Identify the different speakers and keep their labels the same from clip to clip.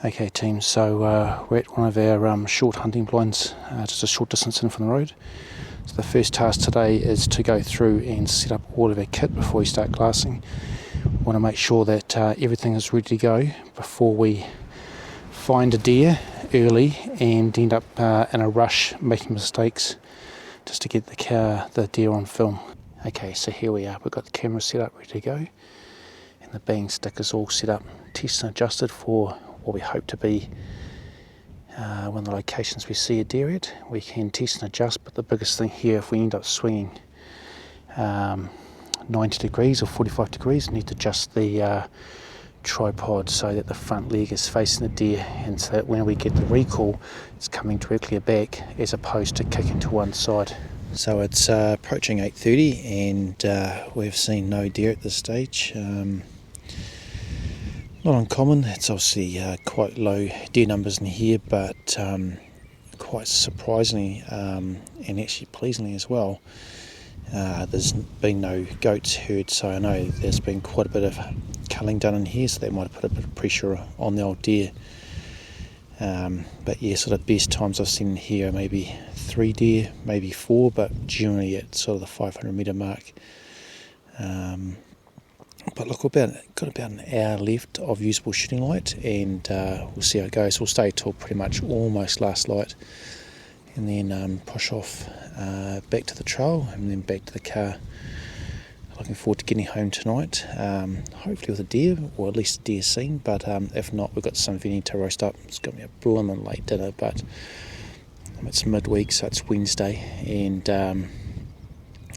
Speaker 1: Okay team, so we're at one of our short hunting blinds, just a short distance in from the road. So the first task today is to go through and set up all of our kit before we start glassing. We want to make sure that everything is ready to go before we find a deer early and end up in a rush making mistakes just to get the deer on film. Okay, so here we are, we've got the camera set up, ready to go, and the bang stick is all set up, tested and adjusted for what we hope to be one of the locations we see a deer at. We can test and adjust, but the biggest thing here, if we end up swinging 90 degrees or 45 degrees, we need to adjust the tripod so that the front leg is facing the deer, and so that when we get the recall, it's coming directly back as opposed to kicking to one side. So it's approaching 8:30 and we've seen no deer at this stage. Not uncommon. It's obviously quite low deer numbers in here, but quite surprisingly and actually pleasingly as well, there's been no goats heard, so I know there's been quite a bit of culling done in here, so that might have put a bit of pressure on the old deer. But yeah, sort of best times I've seen in here are maybe 3 deer, maybe 4, but generally at sort of the 500 metre mark. But look, we've got about an hour left of usable shooting light, and we'll see how it goes. We'll stay till pretty much almost last light, and then push off back to the trail and then back to the car. Looking forward to getting home tonight, hopefully with a deer, or at least a deer scene, but if not, we've got some venny to roast up. It's going to be a blooming late dinner, but it's midweek, so it's Wednesday, and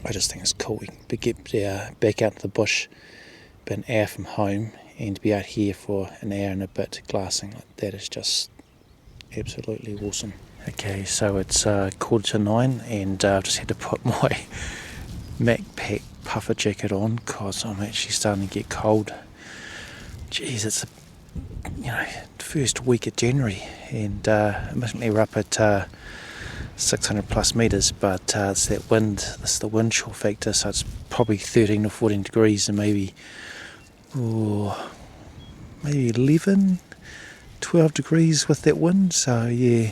Speaker 1: I just think it's cool. We can get back out to the bush about an hour from home and be out here for an hour and a bit glassing. Like that is just absolutely awesome. Okay, so it's 8:45 and I've just had to put my MacPack puffer jacket on because I'm actually starting to get cold. Jeez, it's first week of January, and admittedly we're up at 600 plus metres, but it's that wind, it's the wind chill factor, so it's probably 13 or 14 degrees and maybe 11, 12 degrees with that wind, so yeah,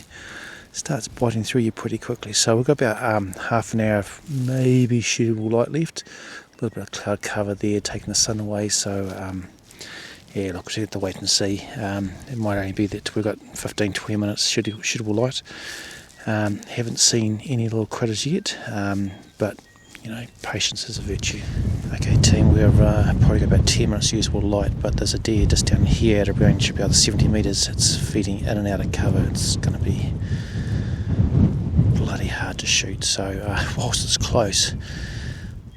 Speaker 1: starts biting through you pretty quickly. So we've got about half an hour of maybe shootable light left, a little bit of cloud cover there taking the sun away, so yeah, look, we'll have to wait and see. It might only be that we've got 15-20 minutes shootable light. Haven't seen any little critters yet, but patience is a virtue. Okay team, we've probably got about 10 minutes usable light, but there's a deer just down here at a range of about 70 metres. It's feeding in and out of cover. It's going to be bloody hard to shoot, so whilst it's close,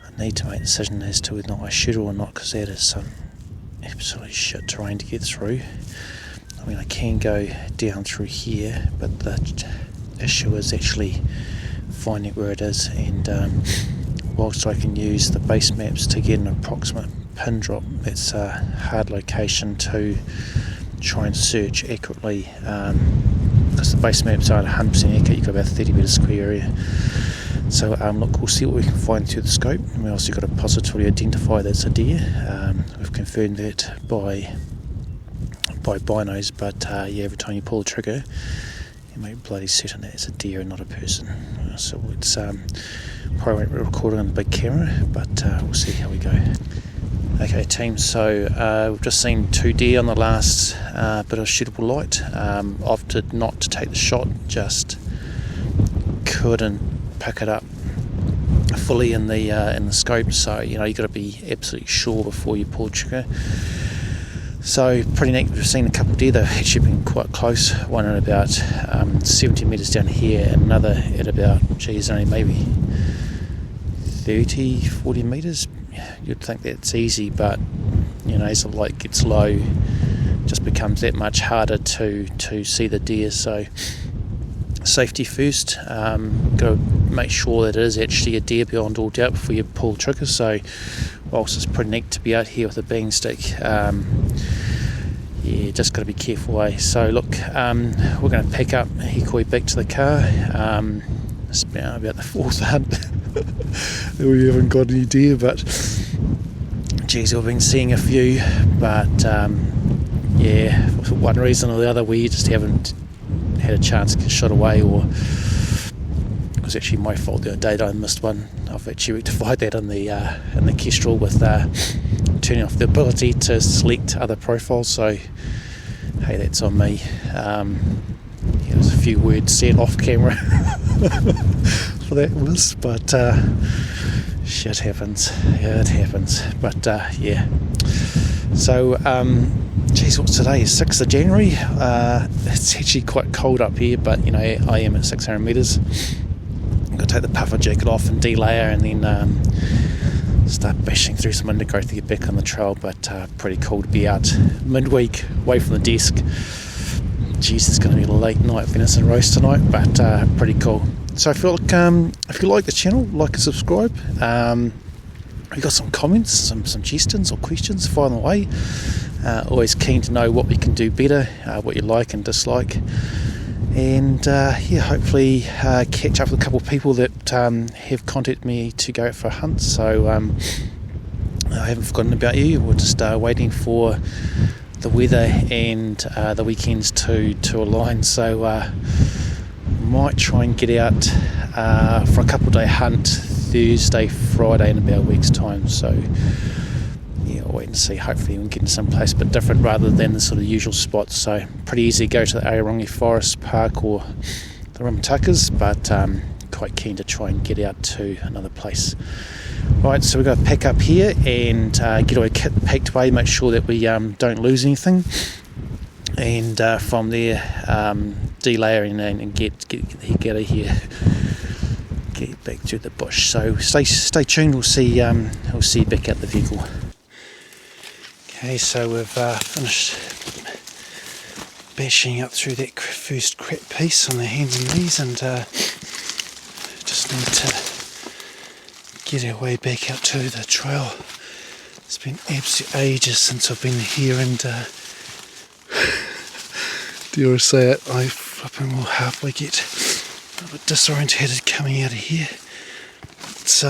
Speaker 1: I need to make a decision as to whether or not I shoot it or not, because that is some absolutely shit terrain to get through. I mean, I can go down through here, but the issue is actually finding where it is, and whilst I can use the base maps to get an approximate pin drop, it's a hard location to try and search accurately, because the base maps aren't 100% accurate. You've got about 30 metre square area. So look, we'll see what we can find through the scope, and we also got to positively identify that it's a deer. We've confirmed that by binos, but yeah, every time you pull the trigger, you make bloody certain that it's a deer and not a person. So it's probably won't be recording on the big camera, but we'll see how we go. Okay team, so we've just seen 2 deer on the last bit of shootable light. Opted not to take the shot, just couldn't pick it up fully in the scope, so you've got to be absolutely sure before you pull the trigger. So pretty neat. We've seen a couple of deer. They've actually been quite close. One at about 70 metres down here, and another at about, only maybe 30, 40 metres. You'd think that's easy, but as the light gets low, it just becomes that much harder to see the deer. So safety first. Got to make sure that it is actually a deer beyond all doubt before you pull the trigger. So whilst it's pretty neat to be out here with a bang stick, yeah, just got to be careful, eh? So look, we're going to pick up Hikoi back to the car. It's about the 4th hunt that we haven't got any deer, but geez, we've been seeing a few, but yeah, for one reason or the other, we just haven't had a chance to get shot away, or it was actually my fault the other day that I missed one. I've actually rectified that in the Kestrel with turning off the ability to select other profiles, so hey, that's on me. There was a few words said off camera for that was, but shit happens. Yeah, it happens. But yeah. So, geez, what's today? 6th of January. It's actually quite cold up here, but you know, I am at 600 metres. I'm going to take the puffer jacket off and delayer, and then start bashing through some undergrowth to get back on the trail. But pretty cool to be out midweek, away from the desk. Geez, it's going to be a late night venison roast tonight, but pretty cool. So if you like the channel, like and subscribe. If you've got some comments, some suggestions or questions, fire them away. Always keen to know what we can do better, what you like and dislike. And yeah, hopefully catch up with a couple of people that have contacted me to go out for a hunt. So I haven't forgotten about you. We're just waiting for the weather and the weekends to align. So might try and get out for a couple of day hunt Thursday, Friday in about a week's time. So yeah, I'll wait and see. Hopefully we can get in some place a bit different rather than the sort of usual spots. So pretty easy to go to the Aorangi Forest Park or the Remutakas, but quite keen to try and get out to another place. Right, so we've got to pack up here and get our kit packed away, make sure that we don't lose anything, and from there delayering and get the heck out of here, get back to the bush. So stay tuned. We'll see you back at the vehicle. Okay, so we've finished bashing up through that first crap piece on the hands and knees, and just need to get our way back out to the trail. It's been absolute ages since I've been here, and dare I say it, I flipping will halfway get a bit disorientated coming out of here. It's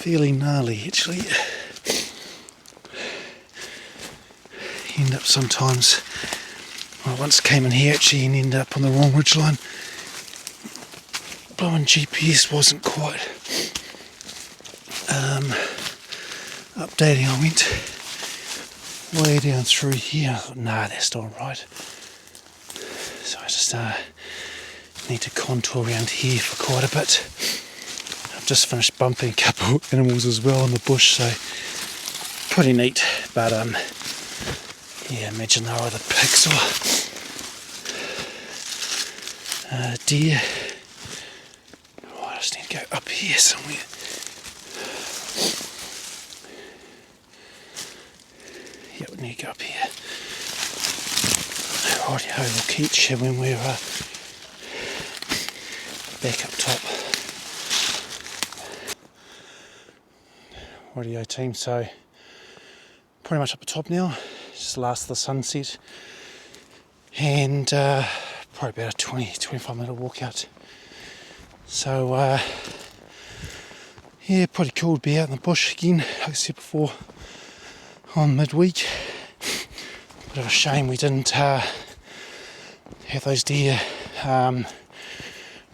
Speaker 1: fairly gnarly actually. You end up sometimes, I once came in here actually and ended up on the wrong ridgeline. Blowing GPS wasn't quite updating. I went way down through here. I thought, nah, that's not right. So I just need to contour around here for quite a bit. I've just finished bumping a couple of animals as well in the bush, so pretty neat. But yeah, imagine there are either pigs or deer. I just need to go up here somewhere. Yeah, we need to go up here. Rightio, we'll catch you when we're back up top. Rightio team, so pretty much up the top now. Just the last of the sunset. And probably about a 20-25 minute walk out. So yeah, pretty cool to be out in the bush again, like I said before, on midweek. Bit of a shame we didn't have those deer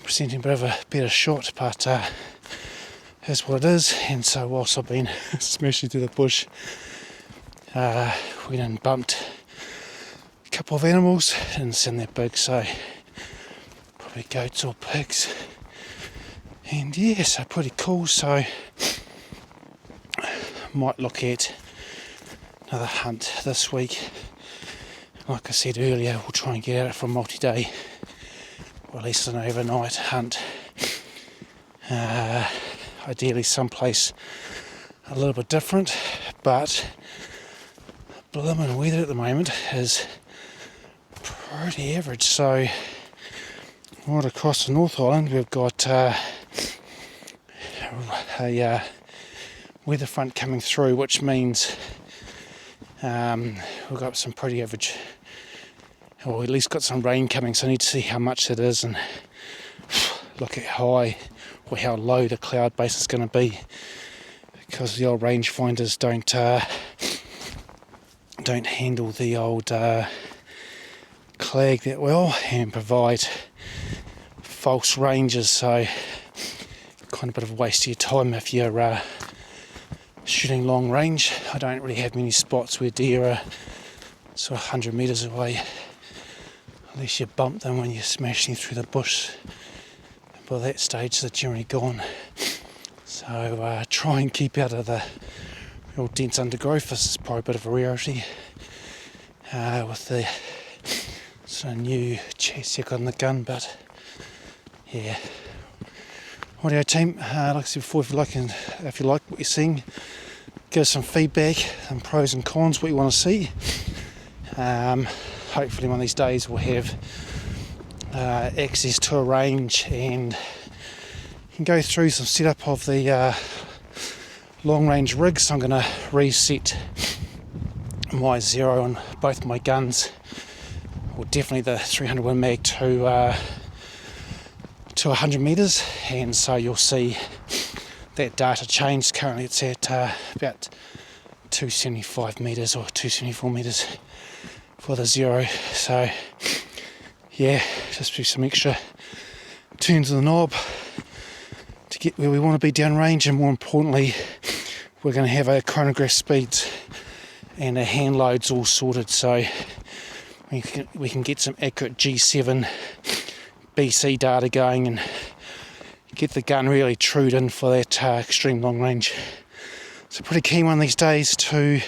Speaker 1: presenting a bit of a better shot, but that's what it is. And so whilst I've been smashing through the bush, we done bumped a couple of animals. Didn't sound that big, so probably goats or pigs. And yeah, so pretty cool. So might look at another hunt this week. Like I said earlier, we'll try and get out for a multi-day, or at least an overnight hunt. Ideally someplace a little bit different, but blooming weather at the moment is pretty average. So right across the North Island we've got a weather front coming through, which means we've got some pretty average, or at least got some rain coming, so I need to see how much it is and look at high or how low the cloud base is going to be, because the old rangefinders don't don't handle the old clag that well and provide false ranges, so kind of a bit of a waste of your time if you're shooting long range. I don't really have many spots where deer are sort of 100 metres away, unless you bump them when you're smashing through the bush. By that stage they're generally gone. So try and keep out of the real dense undergrowth. This is probably a bit of a rarity with the sort of new chassis I got on the gun, but yeah. Audio team, like I said before, if you like what you're seeing, give us some feedback, some pros and cons, what you want to see. Hopefully one of these days we'll have access to a range and can go through some setup of the long range rigs. I'm going to reset my zero on both my guns, or definitely the 300 Win Mag to 100 metres, and so you'll see that data change. Currently it's at about 275 metres or 274 metres for the zero. So yeah, just do some extra turns of the knob to get where we want to be downrange, and more importantly we're going to have our chronograph speeds and our hand loads all sorted, so we can get some accurate G7 BC data going and get the gun really trued in for that extreme long range. So pretty keen one these days to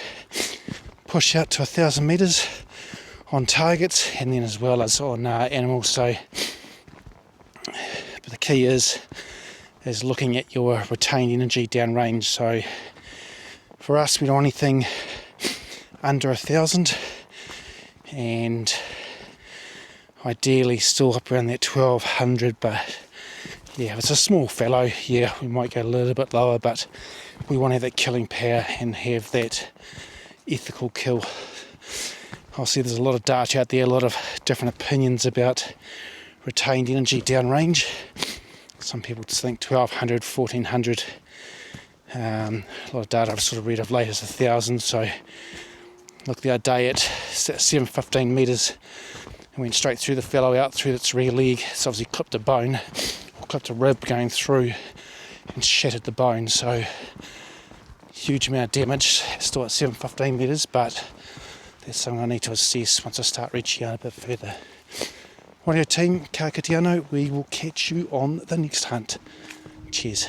Speaker 1: push out to 1,000 metres on targets, and then as well as on animals. So but the key is looking at your retained energy downrange. So for us, we don't want anything under 1,000, and ideally still up around that 1,200. But yeah, if it's a small fallow, yeah, we might go a little bit lower, but we want to have that killing power and have that ethical kill. Obviously there's a lot of data out there, a lot of different opinions about retained energy downrange. Some people just think 1,200, 1,400. A lot of data I've sort of read of late is 1,000. So look, the other day at 715 metres, and went straight through the fallow, out through its rear leg. It's obviously clipped a bone, or clipped a rib going through and shattered the bone. So huge amount of damage, still at 715 metres, but that's something I need to assess once I start reaching out a bit further. Audio team, ka kite anō, we will catch you on the next hunt. Cheers.